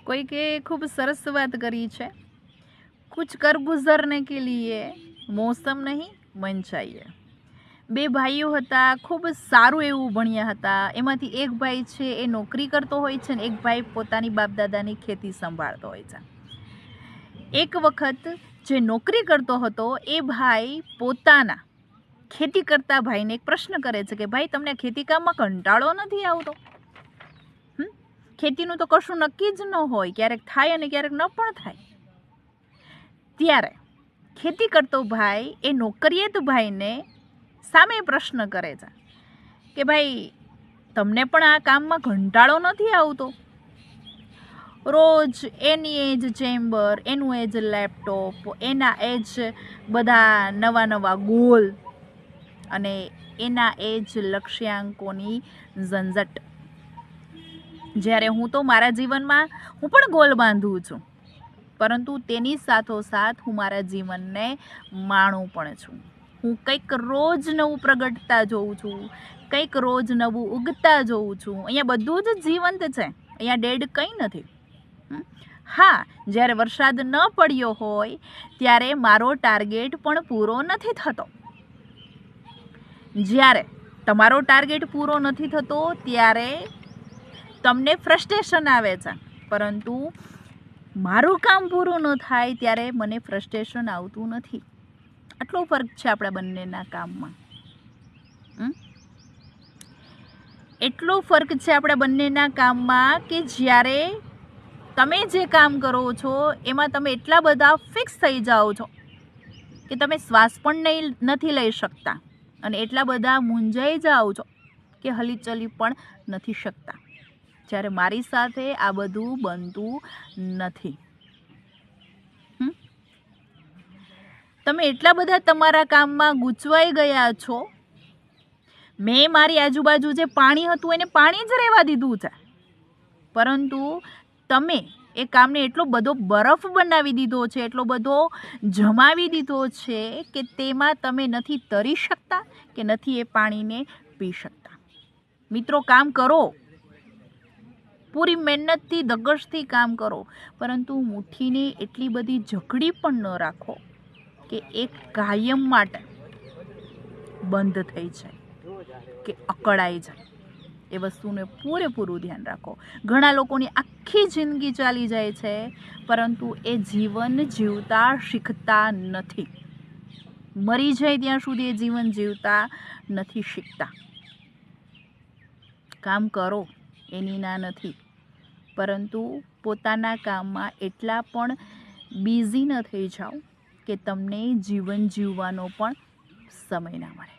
कोई के खूब सरस बात करी छे, कुछ कर गुजरने के लिए मौसम नहीं मन चाहिए। બે ભાઈઓ હતા, ખૂબ સારું એવું ભણ્યા હતા। એમાંથી એક ભાઈ છે એ નોકરી કરતો હોય છે ને એક ભાઈ પોતાની બાપ દાદાની ખેતી સંભાળતો હોય છે। એક વખત જે નોકરી કરતો હતો એ ભાઈ પોતાના ખેતી કરતા ભાઈને એક પ્રશ્ન કરે છે કે ભાઈ તમને ખેતી કામમાં કંટાળો નથી આવતો? ખેતીનું તો કશું નક્કી જ ન હોય, ક્યારેક થાય અને ક્યારેક ન પણ થાય। ત્યારે ખેતી કરતો ભાઈ એ નોકરિયાત ભાઈને સામે પ્રશ્ન કરે છે કે ભાઈ તમને પણ આ કામમાં કંટાળો નથી આવતો? રોજ એની એ જ ચેમ્બર, એનું એ જ લેપટોપ, એના એ જ બધા નવા નવા ગોલ અને એના એ જ લક્ષ્યાંકોની ઝંઝટ। જ્યારે હું તો મારા જીવનમાં હું પણ ગોલ બાંધું છું, પરંતુ તેની સાથોસાથ હું મારા જીવનને માણું પણ છું। હું કંઈક રોજ નવું પ્રગટતા જોઉં છું, કંઈક રોજ નવું ઉગતા જોઉં છું। અહીંયા બધું જ જીવંત છે, અહીંયા ડેડ કંઈ નથી। હા, જ્યારે વરસાદ ન પડ્યો હોય ત્યારે મારો ટાર્ગેટ પણ પૂરો નથી થતો। જ્યારે તમારો ટાર્ગેટ પૂરો નથી થતો ત્યારે તમને ફ્રસ્ટ્રેશન આવે છે, પરંતુ મારું કામ પૂરું ન થાય ત્યારે મને ફ્રસ્ટ્રેશન આવતું નથી। આટલો ફરક છે આપણા બંનેના કામમાં। એટલો ફરક છે આપણા બંનેના કામમાં કે જ્યારે તમે જે કામ કરો છો એમાં તમે એટલા બધા ફિક્સ થઈ જાઓ છો કે તમે શ્વાસ પણ નથી લઈ શકતા અને એટલા બધા મૂંઝાઈ જાઓ છો કે હલીચલી પણ નથી શકતા। જ્યારે મારી સાથે આ બધું બનતું નથી। તમે એટલા બધા તમારા કામમાં ગૂંચવાઈ ગયા છો, મેં મારી આજુબાજુ જે પાણી હતું એને પાણી જ રહેવા દીધું છે, પરંતુ તમે એ કામને એટલો બધો બરફ બનાવી દીધો છે, એટલો બધો જમાવી દીધો છે કે તેમાં તમે નથી તરી શકતા કે નથી એ પાણીને પી શકતા। મિત્રો, કામ કરો, પૂરી મહેનતથી ધગશથી કામ કરો, પરંતુ મુઠ્ઠીને એટલી બધી જકડી પણ ન રાખો કે એક કાયમ માટે બંધ થઈ જાય કે અકળાઈ જાય। એ વસ્તુને પૂરેપૂરું ધ્યાન રાખો। ઘણા લોકોની આખી જિંદગી ચાલી જાય છે, પરંતુ એ જીવન જીવતા શીખતા નથી। મરી જાય ત્યાં સુધી એ જીવન જીવતા નથી શીખતા। કામ કરો, એની ના નથી, પરંતુ પોતાના કામમાં એટલા પણ બિઝી ન થઈ જાઓ કે તમને જીવન જીવવાનો પણ સમય ના મળે।